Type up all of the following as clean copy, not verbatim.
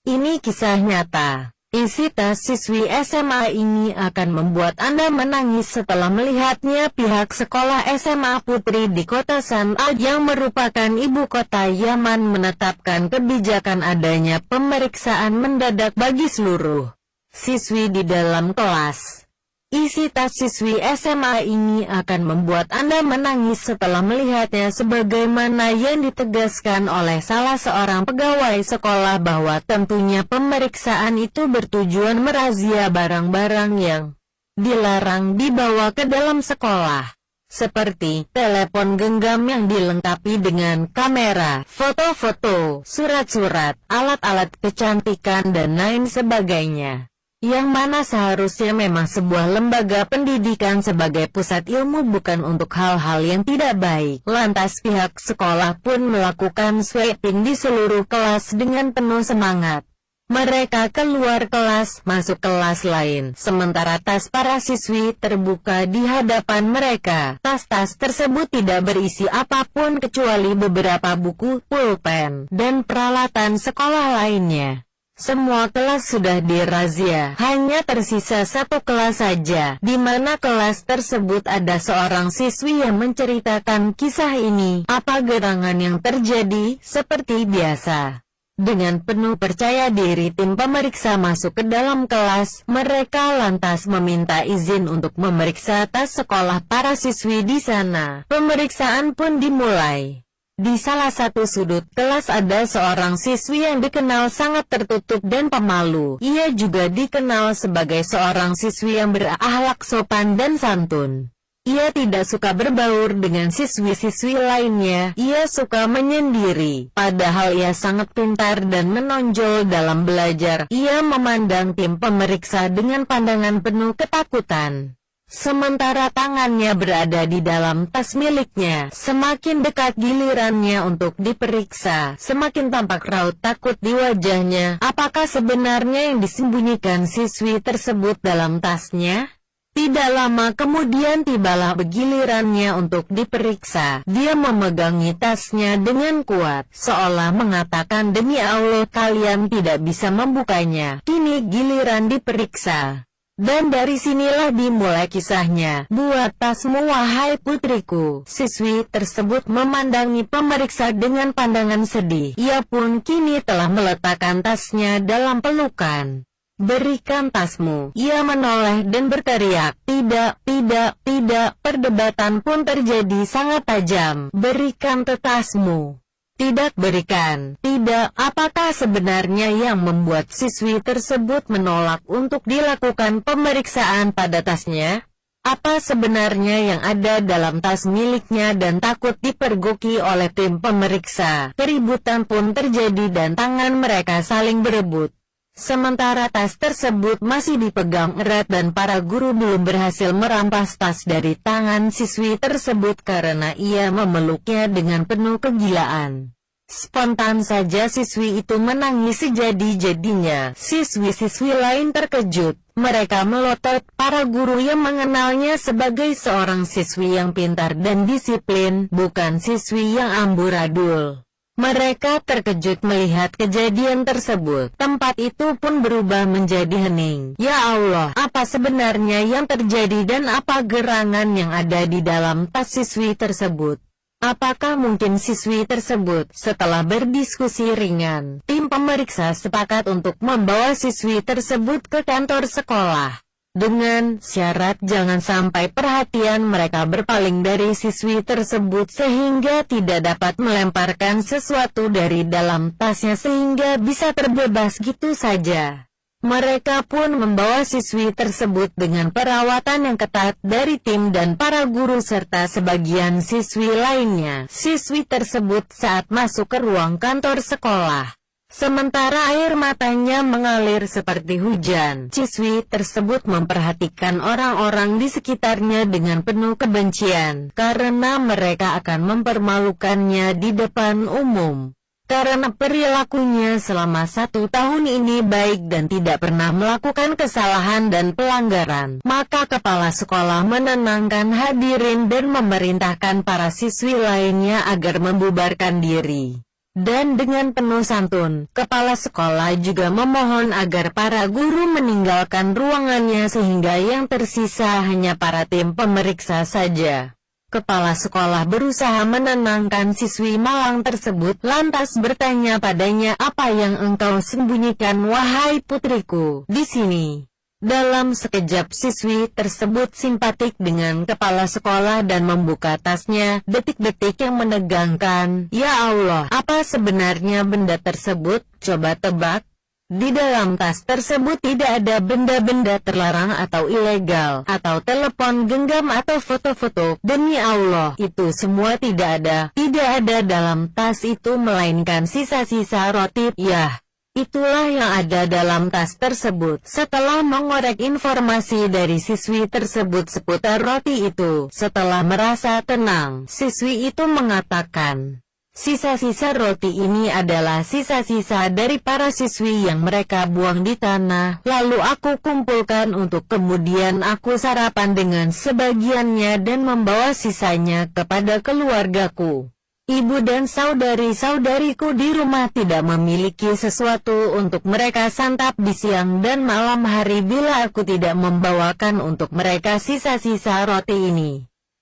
Ini kisah nyata. Isi tas siswi SMA ini akan membuat Anda menangis setelah melihatnya. Pihak sekolah SMA Putri di kota San'a yang merupakan ibu kota Yaman menetapkan kebijakan adanya pemeriksaan mendadak bagi seluruh siswi di dalam kelas. Isi tas siswi SMA ini akan membuat Anda menangis setelah melihatnya, sebagaimana yang ditegaskan oleh salah seorang pegawai sekolah bahwa tentunya pemeriksaan itu bertujuan merazia barang-barang yang dilarang dibawa ke dalam sekolah, seperti telepon genggam yang dilengkapi dengan kamera, foto-foto, surat-surat, alat-alat kecantikan dan lain sebagainya. Yang mana seharusnya memang sebuah lembaga pendidikan sebagai pusat ilmu, bukan untuk hal-hal yang tidak baik. Lantas pihak sekolah pun melakukan sweeping di seluruh kelas dengan penuh semangat. Mereka keluar kelas, masuk kelas lain, sementara tas para siswi terbuka di hadapan mereka. Tas-tas tersebut tidak berisi apapun kecuali beberapa buku, pulpen, dan peralatan sekolah lainnya. Semua kelas sudah dirazia, hanya tersisa satu kelas saja, di mana kelas tersebut ada seorang siswi yang menceritakan kisah ini. Apa gerangan yang terjadi? Seperti biasa, dengan penuh percaya diri tim pemeriksa masuk ke dalam kelas. Mereka lantas meminta izin untuk memeriksa tas sekolah para siswi di sana. Pemeriksaan pun dimulai. Di salah satu sudut kelas ada seorang siswi yang dikenal sangat tertutup dan pemalu. Ia juga dikenal sebagai seorang siswi yang berakhlak sopan dan santun. Ia tidak suka berbaur dengan siswi-siswi lainnya. Ia suka menyendiri. Padahal ia sangat pintar dan menonjol dalam belajar. Ia memandang tim pemeriksa dengan pandangan penuh ketakutan. Sementara tangannya berada di dalam tas miliknya. Semakin dekat gilirannya untuk diperiksa, semakin tampak raut takut di wajahnya. Apakah sebenarnya yang disembunyikan siswi tersebut dalam tasnya? Tidak lama kemudian tibalah gilirannya untuk diperiksa. Dia memegangi tasnya dengan kuat, seolah mengatakan, "Demi Allah, kalian tidak bisa membukanya. Kini giliran diperiksa." Dan dari sinilah dimulai kisahnya. "Buat tasmu wahai putriku." Siswi tersebut memandangi pemeriksa dengan pandangan sedih. Ia pun kini telah meletakkan tasnya dalam pelukan. "Berikan tasmu." Ia menoleh dan berteriak, "Tidak, tidak, tidak." Perdebatan pun terjadi sangat tajam. "Berikan tasmu." "Tidak, berikan." "Tidak." Apakah sebenarnya yang membuat siswi tersebut menolak untuk dilakukan pemeriksaan pada tasnya? Apa sebenarnya yang ada dalam tas miliknya dan takut dipergoki oleh tim pemeriksa? Keributan pun terjadi dan tangan mereka saling berebut. Sementara tas tersebut masih dipegang erat dan para guru belum berhasil merampas tas dari tangan siswi tersebut karena ia memeluknya dengan penuh kegilaan. Spontan saja siswi itu menangis sejadi-jadinya. Siswi-siswi lain terkejut. Mereka melotot. Para guru yang mengenalnya sebagai seorang siswi yang pintar dan disiplin, bukan siswi yang amburadul. Mereka terkejut melihat kejadian tersebut. Tempat itu pun berubah menjadi hening. Ya Allah, apa sebenarnya yang terjadi dan apa gerangan yang ada di dalam tas siswi tersebut? Apakah mungkin siswi tersebut? Setelah berdiskusi ringan, tim pemeriksa sepakat untuk membawa siswi tersebut ke kantor sekolah. Dengan syarat jangan sampai perhatian mereka berpaling dari siswi tersebut sehingga tidak dapat melemparkan sesuatu dari dalam tasnya sehingga bisa terbebas gitu saja. Mereka pun membawa siswi tersebut dengan perawatan yang ketat dari tim dan para guru serta sebagian siswi lainnya. Siswi tersebut saat masuk ke ruang kantor sekolah, sementara air matanya mengalir seperti hujan. Siswi tersebut memperhatikan orang-orang di sekitarnya dengan penuh kebencian, karena mereka akan mempermalukannya di depan umum. Karena perilakunya selama 1 tahun ini baik dan tidak pernah melakukan kesalahan dan pelanggaran, maka kepala sekolah menenangkan hadirin dan memerintahkan para siswi lainnya agar membubarkan diri. Dan dengan penuh santun, kepala sekolah juga memohon agar para guru meninggalkan ruangannya sehingga yang tersisa hanya para tim pemeriksa saja. Kepala sekolah berusaha menenangkan siswi malang tersebut, lantas bertanya padanya, "Apa yang engkau sembunyikan, wahai putriku, di sini?" Dalam sekejap siswi tersebut simpatik dengan kepala sekolah dan membuka tasnya. Detik-detik yang menegangkan. Ya Allah, apa sebenarnya benda tersebut? Coba tebak. Di dalam tas tersebut tidak ada benda-benda terlarang atau ilegal, atau telepon genggam atau foto-foto. Demi Allah, itu semua tidak ada. Tidak ada dalam tas itu melainkan sisa-sisa roti. Yah, itulah yang ada dalam tas tersebut. Setelah mengorek informasi dari siswi tersebut seputar roti itu, setelah merasa tenang, siswi itu mengatakan, sisa-sisa roti ini adalah sisa-sisa dari para siswi yang mereka buang di tanah. Lalu aku kumpulkan untuk kemudian aku sarapan dengan sebagiannya dan membawa sisanya kepada keluargaku. Ibu dan saudari-saudariku di rumah tidak memiliki sesuatu untuk mereka santap di siang dan malam hari bila aku tidak membawakan untuk mereka sisa-sisa roti ini.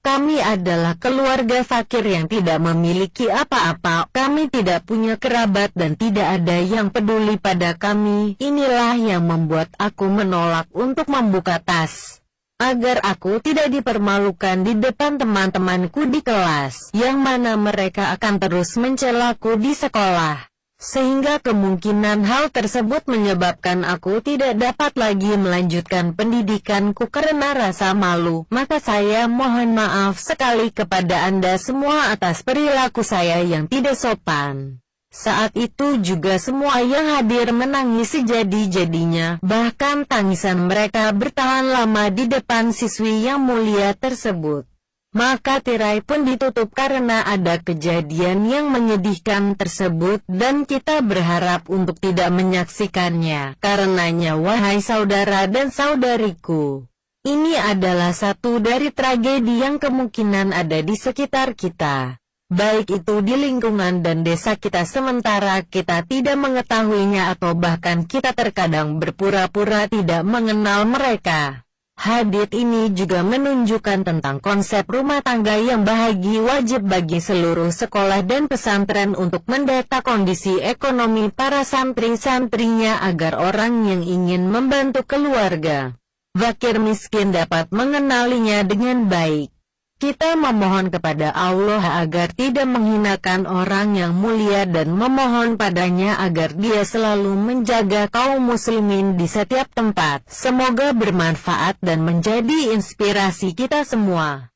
Kami adalah keluarga fakir yang tidak memiliki apa-apa. Kami tidak punya kerabat dan tidak ada yang peduli pada kami. Inilah yang membuat aku menolak untuk membuka tas, agar aku tidak dipermalukan di depan teman-temanku di kelas, yang mana mereka akan terus mencelaku di sekolah. Sehingga kemungkinan hal tersebut menyebabkan aku tidak dapat lagi melanjutkan pendidikanku karena rasa malu. Maka saya mohon maaf sekali kepada Anda semua atas perilaku saya yang tidak sopan. Saat itu juga semua yang hadir menangis sejadi-jadinya, bahkan tangisan mereka bertahan lama di depan siswi yang mulia tersebut. Maka tirai pun ditutup karena ada kejadian yang menyedihkan tersebut dan kita berharap untuk tidak menyaksikannya. Karenanya wahai saudara dan saudariku, ini adalah satu dari tragedi yang kemungkinan ada di sekitar kita. Baik itu di lingkungan dan desa kita sementara kita tidak mengetahuinya atau bahkan kita terkadang berpura-pura tidak mengenal mereka. Hadits ini juga menunjukkan tentang konsep rumah tangga yang bahagia wajib bagi seluruh sekolah dan pesantren untuk mendata kondisi ekonomi para santri-santrinya agar orang yang ingin membantu keluarga fakir miskin dapat mengenalinya dengan baik. Kita memohon kepada Allah agar tidak menghinakan orang yang mulia dan memohon padanya agar dia selalu menjaga kaum muslimin di setiap tempat. Semoga bermanfaat dan menjadi inspirasi kita semua.